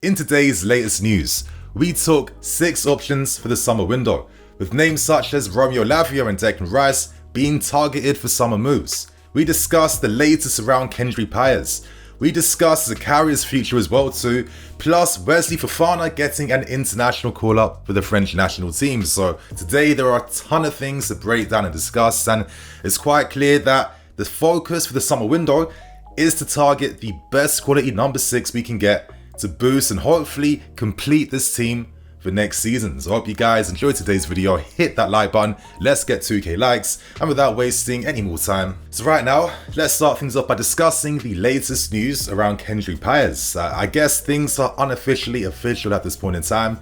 In today's latest news, we took 6 options for the summer window, with names such as ROMEO LAVIA and Declan Rice being targeted for summer moves. We discussed the latest around KENDRY PAEZ. We discussed Zakaria's future as well too, plus Wesley Fofana getting an international call-up for the French national team. So today there are a ton of things to break down and discuss, and it's quite clear that the focus for the summer window is to target the best quality number 6 we can get to boost and hopefully complete this team for next season. So I hope you guys enjoyed today's video. Hit that like button, let's get 2k likes, and without wasting any more time. So right now, let's start things off by discussing the latest news around KENDRY PAEZ. I guess things are unofficially official at this point in time.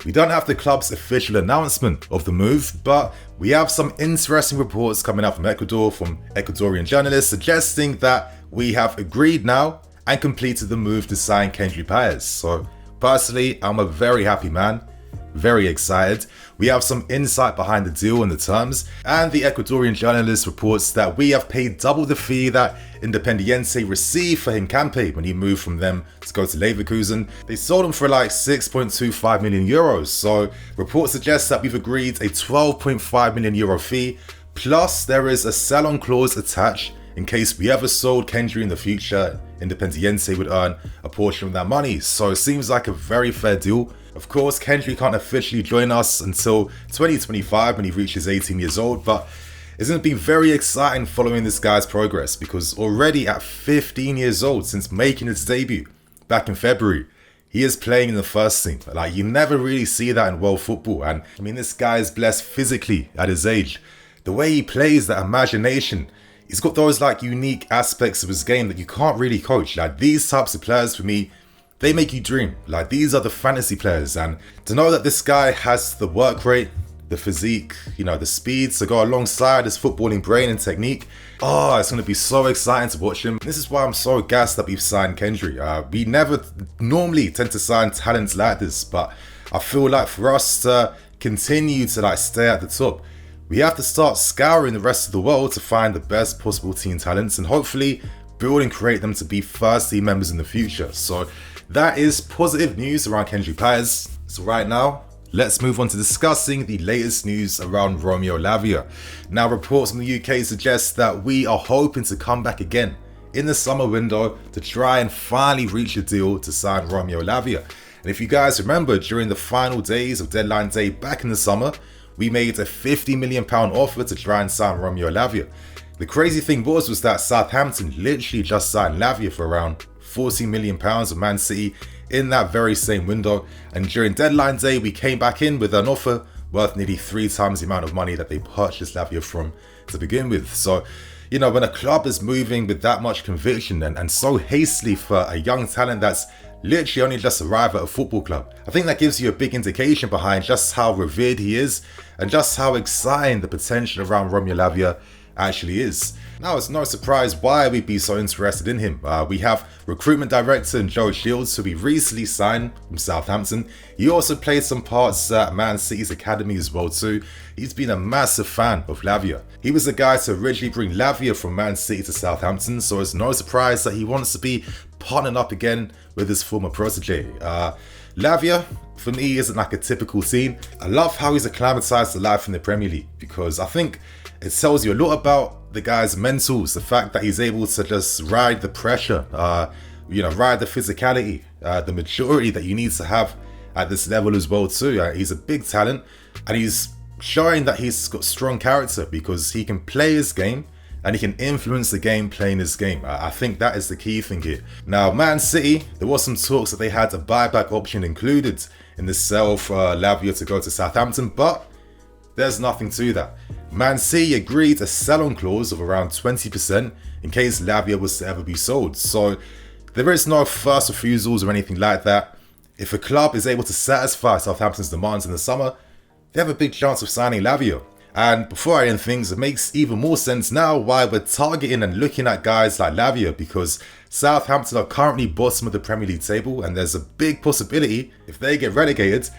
We don't have the club's official announcement of the move, but we have some interesting reports coming out from Ecuador from Ecuadorian journalists suggesting that we have agreed now and completed the move to sign KENDRY PAEZ. So personally, I'm a very happy man, very excited. We have some insight behind the deal and the terms, and the Ecuadorian journalist reports that we have paid double the fee that Independiente received for Hincampe when he moved from them to go to Leverkusen. They sold him for like 6.25 million euros. So reports suggest that we've agreed a 12.5 million euro fee, plus there is a sell-on clause attached. In case we ever sold KENDRY in the future, Independiente would earn a portion of that money. So it seems like a very fair deal. Of course, KENDRY can't officially join us until 2025 when he reaches 18 years old, but it's going to be very exciting following this guy's progress, because already at 15 years old, since making his debut back in February, he is playing in the first team. Like, you never really see that in world football. And I mean, this guy is blessed physically at his age. The way he plays, that imagination, he's got those like unique aspects of his game that you can't really coach. Like, these types of players for me, they make you dream. Like, these are the fantasy players, and to know that this guy has the work rate, the physique, the speeds to go alongside his footballing brain and technique, it's going to be so exciting to watch him. This is why I'm so gassed that we've signed KENDRY. We never normally tend to sign talents like this, but I feel like for us to continue to stay at the top, we have to start scouring the rest of the world to find the best possible team talents and hopefully build and create them to be first team members in the future. So that is positive news around KENDRY PAEZ. So right now, let's move on to discussing the latest news around ROMEO LAVIA. Now, reports from the UK suggest that we are hoping to come back again in the summer window to try and finally reach a deal to sign ROMEO LAVIA. And if you guys remember, during the final days of deadline day back in the summer, we made a £50 million offer to try and sign ROMEO LAVIA. The crazy thing was that Southampton literally just signed LAVIA for around £40 million of Man City in that very same window. And during deadline day, we came back in with an offer worth nearly 3 times the amount of money that they purchased LAVIA from to begin with. So, when a club is moving with that much conviction and so hastily for a young talent that's literally only just arrived at a football club, I think that gives you a big indication behind just how revered he is and just how exciting the potential around ROMEO LAVIA actually is. Now, it's no surprise why we'd be so interested in him. We have recruitment director Joe Shields, who we recently signed from Southampton. He also played some parts at Man City's academy as well too. He's been a massive fan of LAVIA. He was the guy to originally bring LAVIA from Man City to Southampton, so it's no surprise that he wants to be partnered up again with his former protege. LAVIA, for me, isn't like a typical team. I love how he's acclimatized to life in the Premier League, because I think it tells you a lot about the guy's mentals, the fact that he's able to just ride the pressure, ride the physicality, the maturity that you need to have at this level as well too. He's a big talent, and he's showing that he's got strong character because he can play his game and he can influence the game playing his game. I think that is the key thing here. Now, Man City, there was some talks that they had a buyback option included in the sale for LAVIA to go to Southampton, but there's nothing to that. Man City agreed a sell-on clause of around 20% in case LAVIA was to ever be sold. So there is no first refusals or anything like that. If a club is able to satisfy Southampton's demands in the summer, they have a big chance of signing LAVIA. And before I end things, it makes even more sense now why we're targeting and looking at guys like LAVIA, because Southampton are currently bottom of the Premier League table, and there's a big possibility if they get relegated,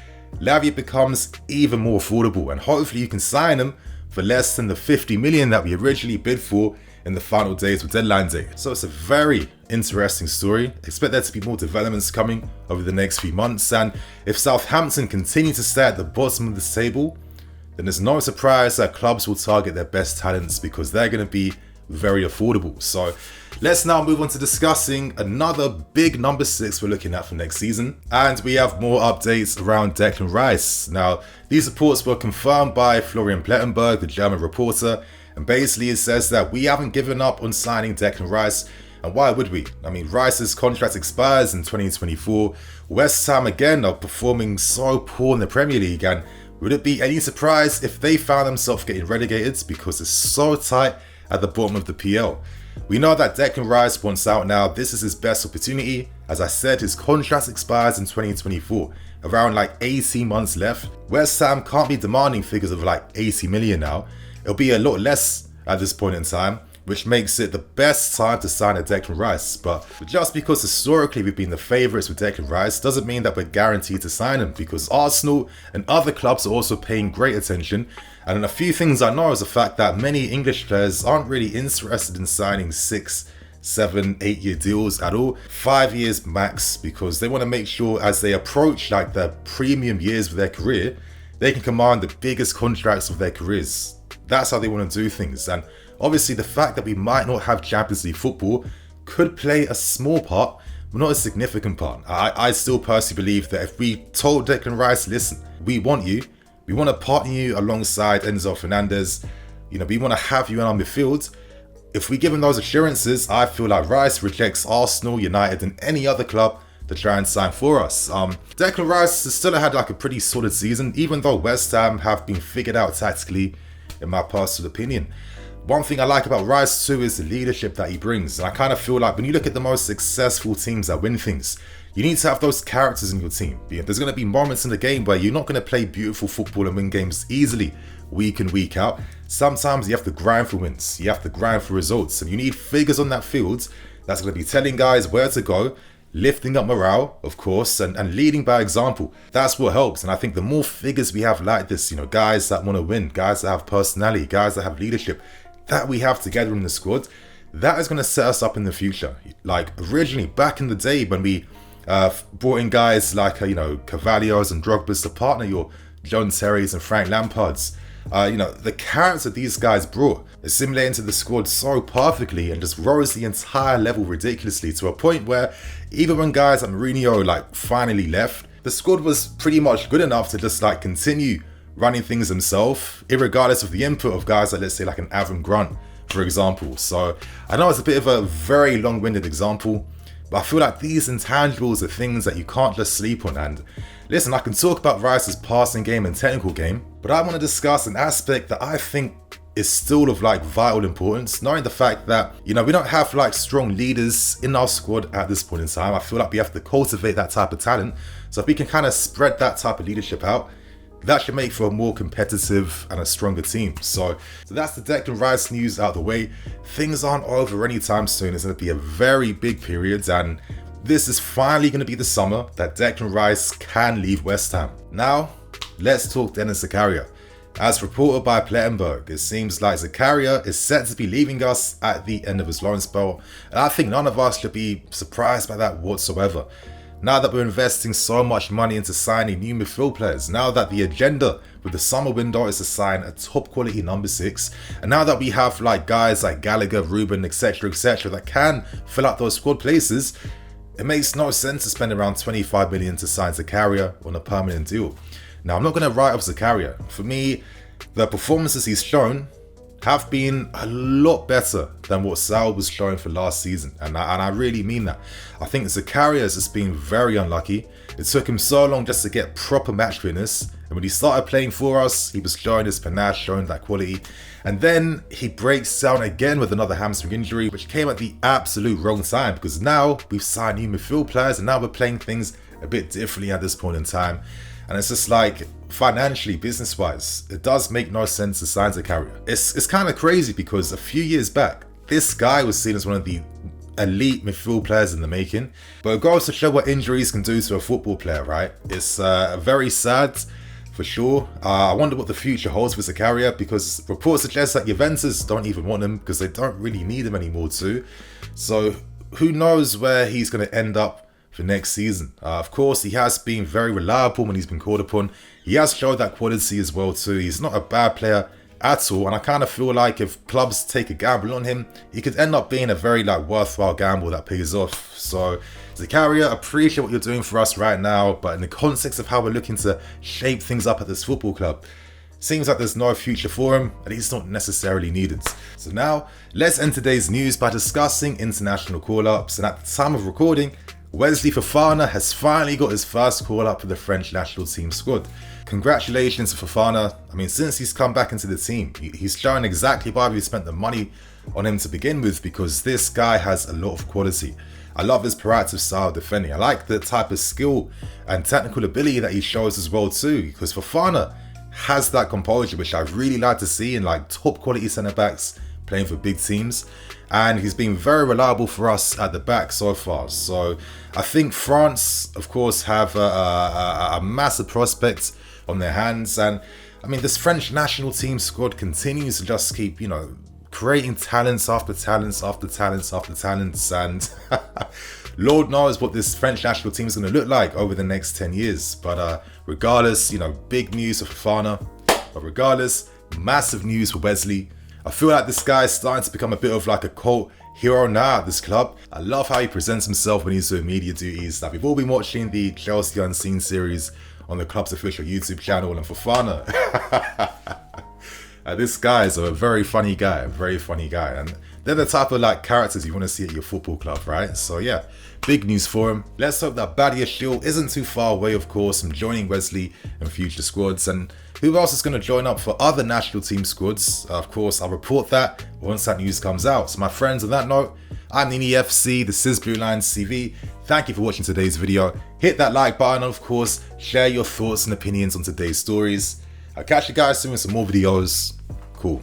LAVIA becomes even more affordable, and hopefully you can sign him for less than the 50 million that we originally bid for in the final days of deadline day. So it's a very interesting story. Expect there to be more developments coming over the next few months, and if Southampton continue to stay at the bottom of this table, then there's no surprise that clubs will target their best talents because they're going to be very affordable. So let's now move on to discussing another big number 6 we're looking at for next season. And we have more updates around Declan Rice. Now, these reports were confirmed by Florian Plettenberg, the German reporter, and basically it says that we haven't given up on signing Declan Rice. And why would we? I mean, Rice's contract expires in 2024. West Ham again are performing so poor in the Premier League, and would it be any surprise if they found themselves getting relegated because it's so tight at the bottom of the PL? We know that Declan Rice wants out now. This is his best opportunity. As I said, his contract expires in 2024. Around like 18 months left. West Ham can't be demanding figures of like 80 million now. It'll be a lot less at this point in time, which makes it the best time to sign a Declan Rice. But just because historically we've been the favourites with Declan Rice doesn't mean that we're guaranteed to sign him, because Arsenal and other clubs are also paying great attention. And a few things I know is the fact that many English players aren't really interested in signing 6, 7, 8 year deals at all. 5 years max, because they want to make sure as they approach like the premium years of their career, they can command the biggest contracts of their careers. That's how they want to do things. And obviously the fact that we might not have Champions League football could play a small part, but not a significant part. I still personally believe that if we told Declan Rice, listen, we want you, we want to partner you alongside Enzo Fernandez, you know, we want to have you in our midfield. If we give him those assurances, I feel like Rice rejects Arsenal, United and any other club to try and sign for us. Declan Rice has still had like a pretty solid season, even though West Ham have been figured out tactically, in my personal opinion. One thing I like about Rice too is the leadership that he brings. And I kind of feel like when you look at the most successful teams that win things, you need to have those characters in your team. There's going to be moments in the game where you're not going to play beautiful football and win games easily week in, week out. Sometimes you have to grind for wins. You have to grind for results. And you need figures on that field that's going to be telling guys where to go, lifting up morale, of course, and leading by example. That's what helps. And I think the more figures we have like this, you know, guys that want to win, guys that have personality, guys that have leadership, that we have together in the squad, that is going to set us up in the future. Like originally, back in the day when we brought in guys like, you know, Cavaliers and Drogba's to partner your John Terry's and Frank Lampard's, you know, the character these guys brought assimilated into the squad so perfectly and just rose the entire level ridiculously to a point where even when guys like Mourinho like finally left, the squad was pretty much good enough to just like continue running things himself, irregardless of the input of guys like, let's say, like an Avram Grant, for example. So I know it's a bit of a very long-winded example, but I feel like these intangibles are things that you can't just sleep on. And listen, I can talk about Rice's passing game and technical game, but I want to discuss an aspect that I think is still of like vital importance, knowing the fact that, you know, we don't have like strong leaders in our squad at this point in time. I feel like we have to cultivate that type of talent. So if we can kind of spread that type of leadership out, that should make for a more competitive and a stronger team. So that's the Declan Rice news out of the way. Things aren't over anytime soon. It's going to be a very big period, and this is finally going to be the summer that Declan Rice can leave West Ham. Now, let's talk Dennis Zakaria. As reported by Plettenberg, it seems like Zakaria is set to be leaving us at the end of his loan spell, and I think none of us should be surprised by that whatsoever. Now that we're investing so much money into signing new midfield players, now that the agenda with the summer window is to sign a top quality number 6, and now that we have like guys like Gallagher, Ruben, etc, that can fill out those squad places, it makes no sense to spend around 25 million to sign Zakaria on a permanent deal. Now, I'm not going to write off Zakaria. For me, the performances he's shown have been a lot better than what Sal was showing for last season, and I really mean that. I think Zakaria has just been very unlucky. It took him so long just to get proper match fitness, and when he started playing for us, he was showing his panache, showing that quality, and then he breaks down again with another hamstring injury, which came at the absolute wrong time, because now we've signed new midfield players and now we're playing things a bit differently at this point in time. And it's just like, financially, business-wise, it does make no sense to sign Zakaria. It's kind of crazy because a few years back, this guy was seen as one of the elite midfield players in the making. But it goes to show what injuries can do to a football player, right? It's very sad for sure. I wonder what the future holds for Zakaria, because reports suggest that Juventus don't even want him because they don't really need him anymore too. So who knows where he's going to end up for next season. Of course, he has been very reliable when he's been called upon. He has showed that quality as well too. He's not a bad player at all, and I kind of feel like if clubs take a gamble on him, he could end up being a very worthwhile gamble that pays off. So Zakaria, appreciate what you're doing for us right now, but in the context of how we're looking to shape things up at this football club, seems like there's no future for him, and he's not necessarily needed. So now, let's end today's news by discussing international call-ups, and at the time of recording, Wesley Fofana has finally got his first call-up for the French national team squad. Congratulations to Fofana. I mean, since he's come back into the team, he's shown exactly why we spent the money on him to begin with, because this guy has a lot of quality. I love his proactive style of defending. I like the type of skill and technical ability that he shows as well too, because Fofana has that composure, which I really like to see in top quality centre backs playing for big teams, and he's been very reliable for us at the back so far. So I think France, of course, have a massive prospect on their hands, and I mean, this French national team squad continues to just keep, creating talents after talents after talents after talents, and Lord knows what this French national team is going to look like over the next 10 years. But regardless, big news for Fofana, but regardless, massive news for Wesley. I feel like this guy is starting to become a bit of a cult hero now at this club. I love how he presents himself when he's doing media duties. We've all been watching the Chelsea Unseen series on the club's official YouTube channel, and Fofana, this guy is a very funny guy, and they're the type of characters you want to see at your football club, right? So yeah, big news for him. Let's hope that Badiashile isn't too far away, of course, from joining Wesley in future squads. And who else is going to join up for other national team squads? Of course, I'll report that once that news comes out. So my friends, on that note, I'm Nini FC, this is BlueLionsTV. Thank you for watching today's video. Hit that like button, and of course, share your thoughts and opinions on today's stories. I'll catch you guys soon with some more videos. Cool.